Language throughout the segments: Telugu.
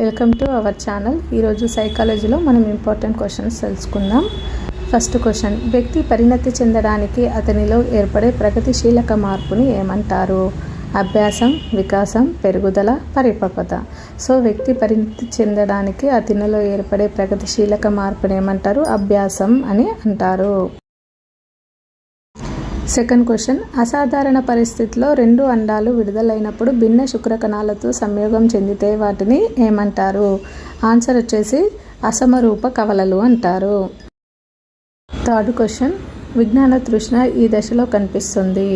Welcome to our channel. ఈరోజు సైకాలజీలో మనం ఇంపార్టెంట్ క్వశ్చన్స్ తెలుసుకుందాం. ఫస్ట్ క్వశ్చన్, వ్యక్తి పరిణతి చెందడానికి అతనిలో ఏర్పడే ప్రగతిశీలక మార్పుని ఏమంటారు? అభ్యాసం, వికాసం, పెరుగుదల, పరిపక్వత. సో వ్యక్తి పరిణతి చెందడానికి అతనిలో ఏర్పడే ప్రగతిశీలక మార్పుని ఏమంటారు? అభ్యాసం అని అంటారు. సెకండ్ క్వశ్చన్, అసాధారణ పరిస్థితిలో రెండు అండాలు విడుదలైనప్పుడు భిన్న శుక్రకణాలతో సంయోగం చెందితే వాటిని ఏమంటారు? ఆన్సర్ వచ్చేసి అసమరూప కవలలు అంటారు. థర్డ్ క్వశ్చన్, విజ్ఞాన తృష్ణ ఈ దశలో కనిపిస్తుంది.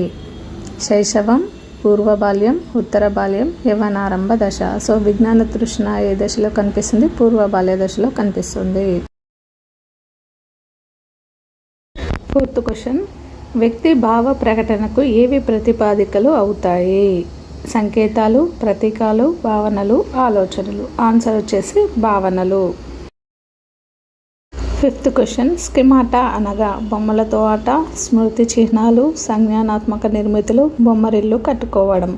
శైశవం, పూర్వ బాల్యం, ఉత్తర బాల్యం, యవ్వనారంభ దశ. సో విజ్ఞాన తృష్ణ ఏ దశలో కనిపిస్తుంది? పూర్వ బాల్య దశలో కనిపిస్తుంది. ఫోర్త్ క్వశ్చన్, వ్యక్తి భావ ప్రకటనకు ఏవి ప్రతిపాదికలు అవుతాయి? సంకేతాలు, ప్రతీకాలు, భావనలు, ఆలోచనలు. ఆన్సర్ వచ్చేసి భావనలు. ఫిఫ్త్ క్వశ్చన్, స్కిమాటా అనగా బొమ్మలతో ఆట, స్మృతి చిహ్నాలు, సంజ్ఞానాత్మక నిర్మితులు, బొమ్మరిల్లు కట్టుకోవడం.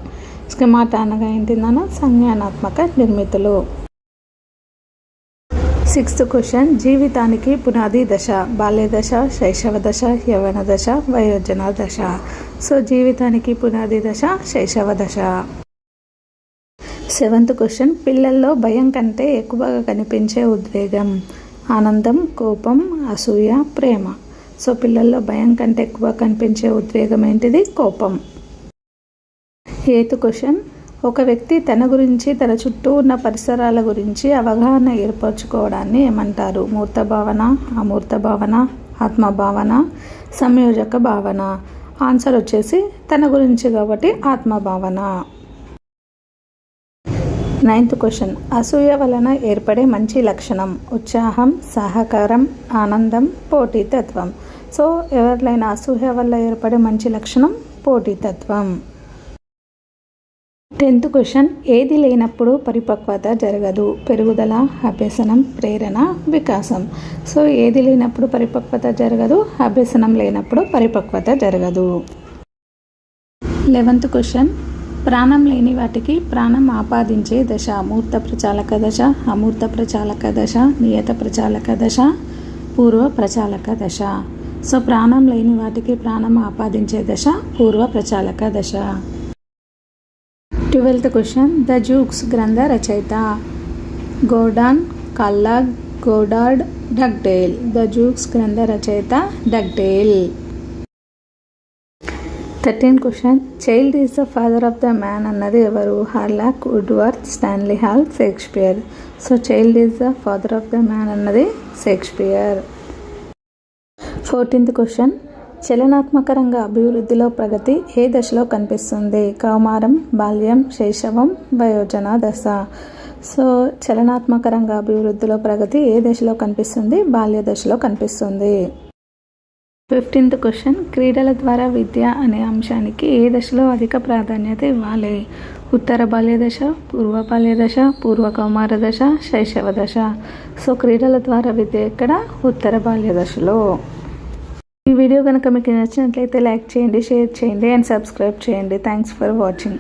స్కిమాటా అనగా ఏంటిదన్న? సంజ్ఞానాత్మక నిర్మితులు. సిక్స్త్ క్వశ్చన్, జీవితానికి పునాది దశ. బాల్య దశ, శైశవ దశ, యవ్వన దశ, వయోజన దశ. సో జీవితానికి పునాది దశ శైశవ దశ. సెవెంత్ క్వశ్చన్, పిల్లల్లో భయం కంటే ఎక్కువగా కనిపించే ఉద్వేగం. ఆనందం, కోపం, అసూయ, ప్రేమ. సో పిల్లల్లో భయం కంటే ఎక్కువ కనిపించే ఉద్వేగం ఏంటిది? కోపం. ఎయిత్ క్వశ్చన్, ఒక వ్యక్తి తన గురించి, తన చుట్టూ ఉన్న పరిసరాల గురించి అవగాహన ఏర్పరచుకోవడాన్ని ఏమంటారు? మూర్త భావన, అమూర్త భావన, ఆత్మభావన, సంయోజక భావన. ఆన్సర్ వచ్చేసి తన గురించి కాబట్టి ఆత్మభావన. నైన్త్ క్వశ్చన్, అసూయ వలన ఏర్పడే మంచి లక్షణం. ఉత్సాహం, సహకారం, ఆనందం, పోటీతత్వం. సో ఎవరిలైనా అసూయ వల్ల ఏర్పడే మంచి లక్షణం పోటీతత్వం. 10th క్వశ్చన్, ఏది లేనప్పుడు పరిపక్వత జరగదు? పెరుగుదల, అభ్యసనం, ప్రేరణ, వికాసం. సో ఏది లేనప్పుడు పరిపక్వత జరగదు? అభ్యసనం లేనప్పుడు పరిపక్వత జరగదు. 11th క్వశ్చన్, ప్రాణం లేని వాటికి ప్రాణం ఆపాదించే దశ. మూర్త ప్రచాలక దశ, అమూర్త ప్రచాలక దశ, నియత ప్రచాలక దశ, పూర్వ ప్రచాలక దశ. సో ప్రాణం లేని వాటికి ప్రాణం ఆపాదించే దశ పూర్వ ప్రచాలక దశ. 12th క్వశ్చన్, ద జూక్స్ గ్రంథ రచయిత. Gordon, Kallikak, Goddard, Dugdale. The Jukes గ్రంథ రచయిత Dugdale. 13th question, child is the father of the man అన్నది ఎవరు? Hurlock, Woodworth, Stanley Hall, Shakespeare. So child is the father of the man అన్నది షేక్స్పియర్. 14th క్వశ్చన్, చలనాత్మక రంగ అభివృద్ధిలో ప్రగతి ఏ దశలో కనిపిస్తుంది? కౌమారం, బాల్యం, శైశవం, వయోజన దశ. సో చలనాత్మక రంగ అభివృద్ధిలో ప్రగతి ఏ దశలో కనిపిస్తుంది? బాల్య దశలో కనిపిస్తుంది. 15th క్వశ్చన్, క్రీడల ద్వారా విద్య అనే అంశానికి ఏ దశలో అధిక ప్రాధాన్యత ఇవ్వాలి? ఉత్తర బాల్య దశ, పూర్వ బాల్య దశ, పూర్వ కౌమార దశ, శైశవ దశ. సో క్రీడల ద్వారా విద్య ఎక్కడ? ఉత్తర బాల్య దశలో. ఈ వీడియో కనుక మీకు నచ్చినట్లయితే లైక్ చేయండి, షేర్ చేయండి అండ్ సబ్స్క్రైబ్ చేయండి. Thanks for watching.